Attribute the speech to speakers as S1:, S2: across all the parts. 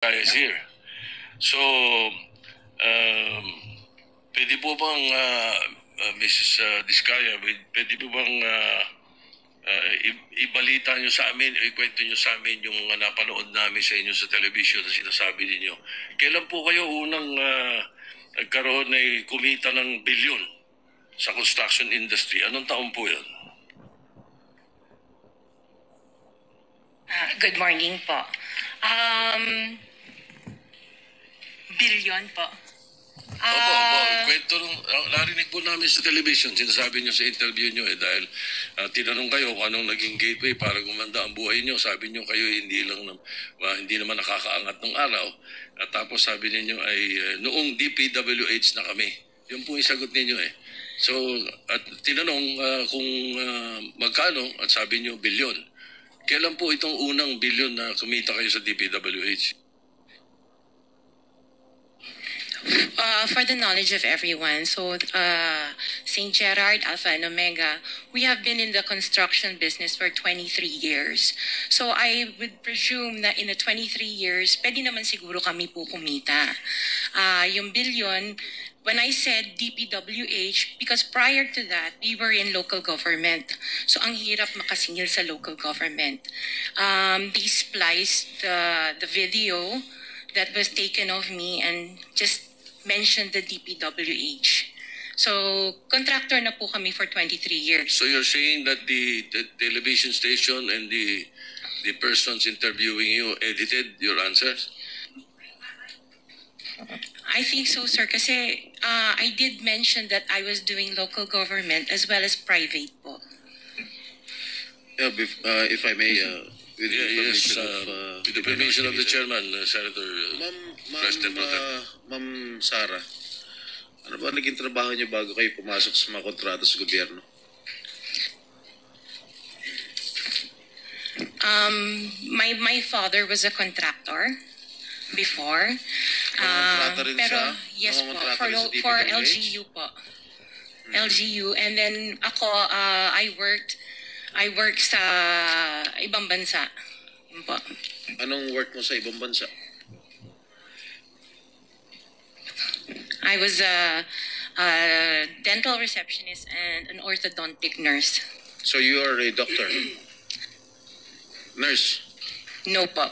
S1: is here. So, pwede po bang, Mrs. Diskaya, pwede po bang ibalita nyo sa amin, ikwento nyo sa amin yung mga napanood namin sa inyo sa television na sinasabi ninyo. Kailan po kayo unang nagkaroon ay kumita ng bilyon sa construction industry? Anong taon po yun?
S2: Good morning po. Billion po.
S1: Opo, kwento nung, narinig po namin sa television, sinasabi nyo sa interview nyo dahil tinanong kayo kung anong naging gateway para gumanda ang buhay nyo. Sabi nyo kayo hindi naman nakakaangat ng araw. At tapos sabi niyo ay noong DPWH na kami. Yun po yung sagot ninyo eh. So, at tinanong kung magkano at sabi nyo bilyon. Kailan po itong unang bilyon na kumita kayo sa DPWH?
S2: For the knowledge of everyone, so St. Gerard, Alpha and Omega, we have been in the construction business for 23 years. So I would presume na in the 23 years, pwede naman siguro kami po kumita. Yung billion, when I said DPWH, because prior to that, we were in local government. So ang hirap makasingil sa local government. They spliced the video that was taken of me and just mentioned the DPWH. So, contractor na po kami for 23 years.
S1: So you're saying that the television station and the persons interviewing you edited your answers?
S2: I think so, sir, kasi I did mention that I was doing local government as well as private po.
S3: Yeah, if I may, with
S1: the permission of the chairman, Senator President Pro Tem.
S3: Ma'am Sara, ano ba naging trabaho niyo bago kayo pumasok sa mga kontrata sa gobyerno?
S2: My father was a contractor before.
S3: Kontrata rin
S2: pero
S3: sa?
S2: yes po, for LGU po. LGU, and then ako I worked sa ibang bansa. Yun po.
S3: Anong work mo sa ibang bansa?
S2: I was a dental receptionist and an orthodontic nurse.
S3: So you are a doctor? Nurse?
S2: No po.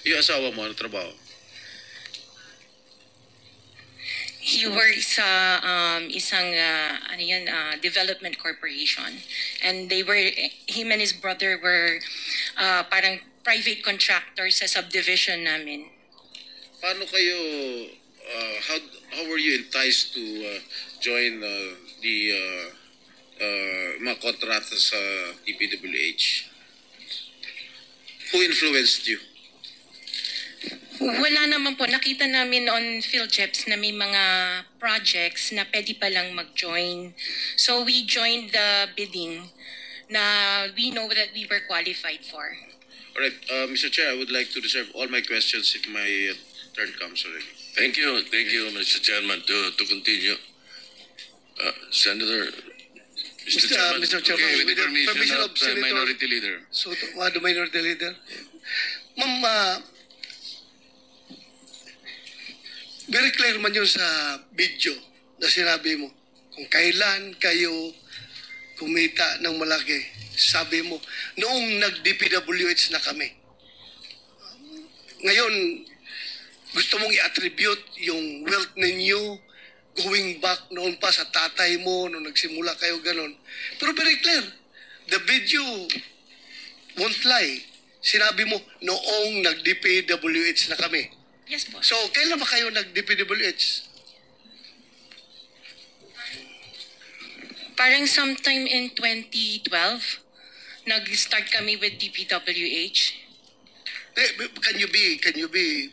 S3: Yung asawa mo, ano trabaho?
S2: He works sa isang development corporation, and him and his brother were parang private contractors sa subdivision namin.
S3: Paano kayo, how were you enticed to join the mga kontrata sa DPWH? Who influenced you?
S2: Wala naman po. Nakita namin on PhilJeps na may mga projects na pwede palang mag-join. So we joined the bidding na we know that we were qualified for.
S3: All right, Mr. Chair, I would like to reserve all my questions if my turn comes already.
S1: Thank you, Mr. Chairman, to continue. Senator, Mr. Chairman,
S4: Mr. Chairman,
S1: okay, with the permission of
S4: Senator
S1: Minority Leader.
S4: So, the Minority Leader. Ma'am, very clear man yun sa video na sinabi mo. Kung kailan kayo kumita ng malaki, sabi mo, noong nag-DPWH na kami. Ngayon, gusto mong i-attribute yung wealth ninyo going back noon pa sa tatay mo, noong nagsimula kayo ganon. Pero very clear, the video won't lie. Sinabi mo, noong nag-DPWH na kami.
S2: Yes po.
S4: So, kailan ba kayo nag-DPWH?
S2: Parang sometime in 2012, nag-start kami with DPWH.
S4: Can you be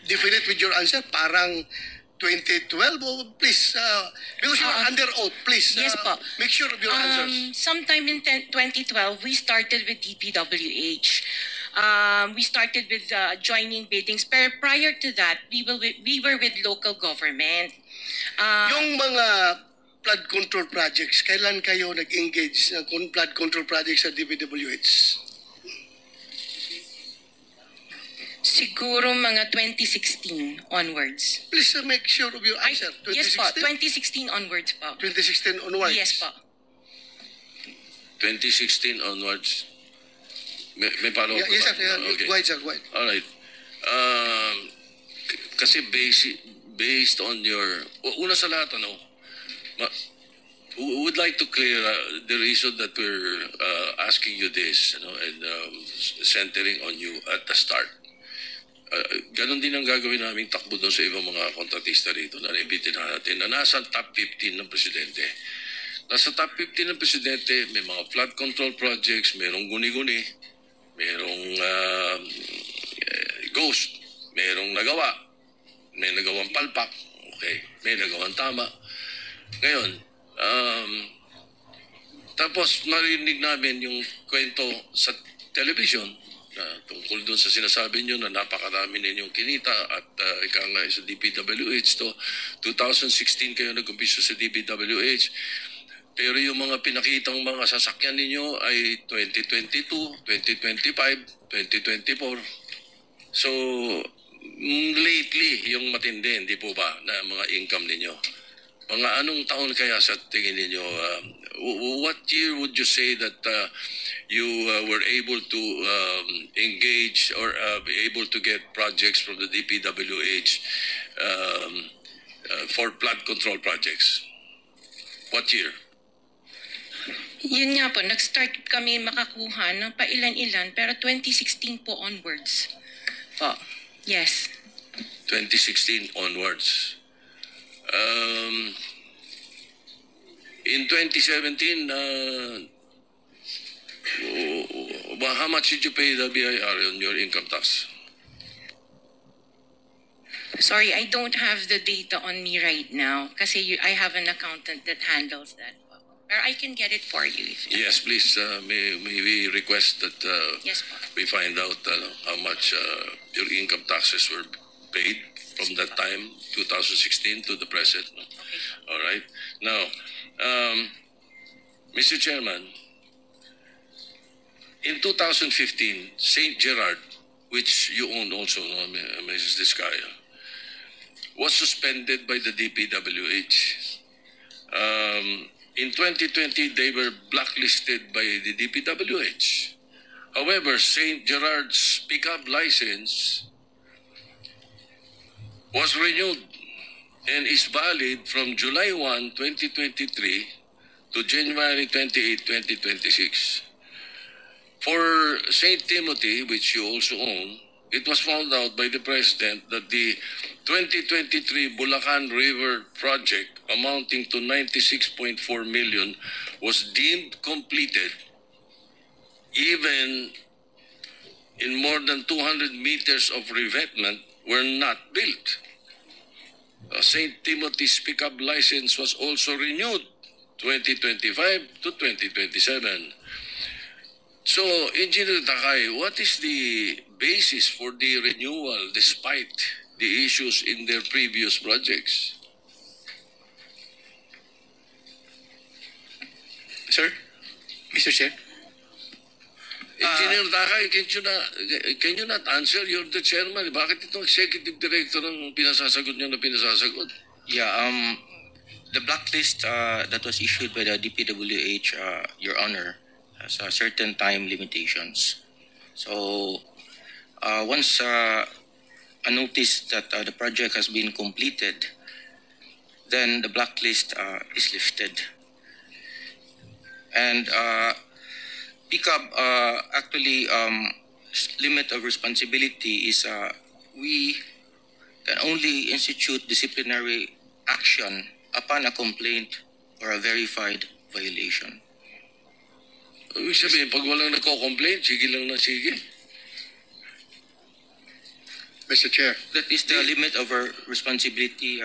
S4: definite with your answer? Parang 2012? Oh, please, because you're under oath, please.
S2: Yes po.
S4: Make sure of your answers.
S2: Sometime in 2012, we started with DPWH. We started with joining biddings. Pero prior to that, we were with local government.
S4: Yung mga flood control projects, kailan kayo nag-engage ng flood control projects sa DPWH?
S2: Siguro mga 2016 onwards.
S4: Please make sure of your answer.
S2: Yes po, 2016 onwards po.
S4: 2016 onwards.
S2: Yes po.
S1: 2016 onwards. May follow-up
S4: Yeah, yes,
S1: ka
S4: sir.
S1: ba?
S4: Yeah,
S1: Okay.
S4: go ahead, sir. Go ahead.
S1: Alright. Kasi based on your... Una sa lahat, ano, we would like to clear the reason that we're asking you this, and centering on you at the start. Ganon din ang gagawin naming takbo doon sa ibang mga kontratista rito na naibitin natin na nasa top 15 ng presidente. Nasa top 15 ng presidente, may mga flood control projects, merong guni-guni, merong ghost, merong nagawa, may nagawang palpak, okay, may nagawang tama. Ngayon, tapos narinig namin yung kwento sa television na tungkol doon sa sinasabi nyo na napakarami ninyong kinita at ika nga sa DPWH to 2016 kayo nag-umpisa sa DPWH, pero yung mga pinakitang mga sasakyan ninyo ay 2022, 2025, 2024. So lately yung matindi, hindi po ba, na mga income ninyo? Mga anong taon kaya sa tingin ninyo? What year would you say that you were able to engage or be able to get projects from the DPWH for flood control projects? What year?
S2: Yun nga po, nag-start kami makakuha ng pailan-ilan, pero 2016 po onwards. Po, yes.
S1: 2016 onwards. In 2017, how much did you pay the BIR on your income tax?
S2: Sorry, I don't have the data on me right now kasi I have an accountant that handles that. Or I can get it for you. If
S1: Yes, please. May we request that
S2: Yes po.
S1: we find out how much your income taxes were paid from that time, 2016 to the present. No?
S2: Okay.
S1: All right. Now, Mr. Chairman, in 2015, St. Gerard, which you own also, no, Mrs. Discaya, was suspended by the DPWH. In 2020, they were blacklisted by the DPWH. However, St. Gerard's pickup license was renewed and is valid from July 1, 2023 to January 28, 2026. For St. Timothy, which you also own, it was found out by the President that the 2023 Bulacan River project amounting to 96.4 million was deemed completed even in more than 200 meters of revetment were not built. St. Timothy's pickup license was also renewed 2025 to 2027. So, Engineer Takay, what is the basis for the renewal despite the issues in their previous projects?
S5: Sir? Mr. Chair?
S1: Engineer Takay, can you not answer? You're the chairman. Bakit itong executive director ang pinasasagot niyo na pinasasagot?
S5: Yeah, the blacklist that was issued by the DPWH, Your Honor, has certain time limitations. So, once a notice that the project has been completed, then the blacklist is lifted. And pickup actually limit of responsibility is we can only institute disciplinary action upon a complaint or a verified violation.
S1: Ibig sabihin, pag walang nagko-complain, sige lang na sige.
S4: Mr. Chair.
S5: That is the limit of our responsibility,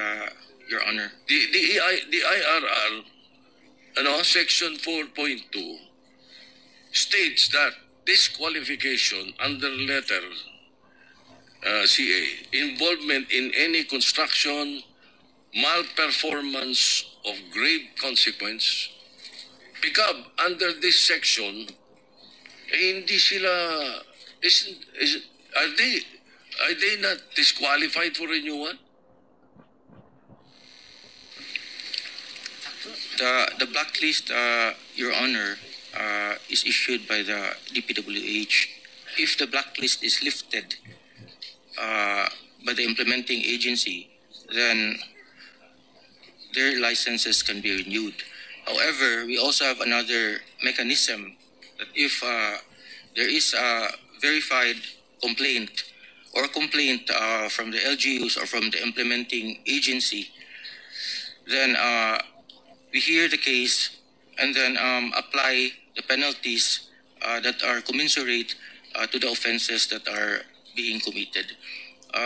S5: Your Honor.
S1: The IRR, Section 4.2, states that disqualification under letter CA, involvement in any construction, malperformance of grave consequence, pickup under this section, hindi sila, Are they not disqualified for renewal?
S5: The blacklist, Your Honor, is issued by the DPWH. If the blacklist is lifted by the implementing agency, then their licenses can be renewed. However, we also have another mechanism that if there is a verified complaint or complaint from the LGUs or from the implementing agency, then we hear the case and then apply the penalties that are commensurate to the offenses that are being committed.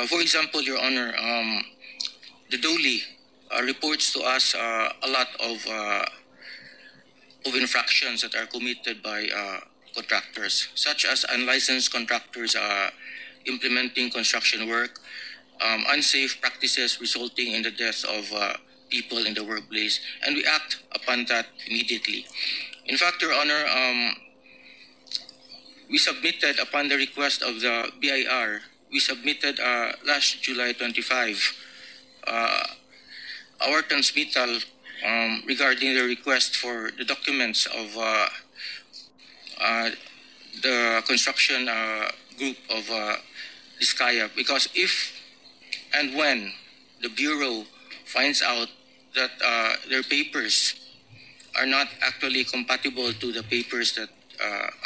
S5: For example, Your Honor, the DOLE reports to us a lot of infractions that are committed by contractors, such as unlicensed contractors implementing construction work, unsafe practices resulting in the death of people in the workplace, and we act upon that immediately. In fact, Your Honor, we submitted, upon the request of the BIR, we submitted last July 25 our transmittal regarding the request for the documents of the construction group of Vizcaya, because if and when the Bureau finds out that their papers are not actually compatible to the papers that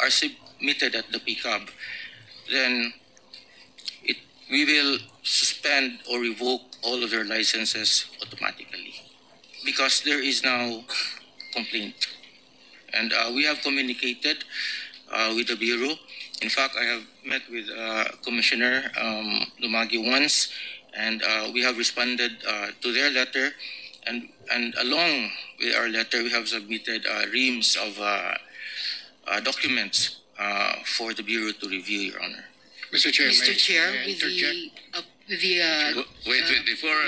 S5: are submitted at the PCAB, then we will suspend or revoke all of their licenses automatically because there is now complaint. And we have communicated with the Bureau. In fact, I have met with Commissioner Lumagi once, and we have responded to their letter. And along with our letter, we have submitted reams of documents for the Bureau to review, Your Honor.
S6: Mr. Chair,
S7: Mr.
S6: may
S7: Chair,
S6: I
S7: with
S6: interject?
S1: Wait, before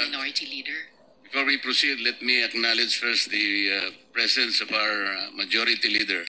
S7: Minority Leader.
S6: Before we proceed, let me acknowledge first the presence of our Majority Leader,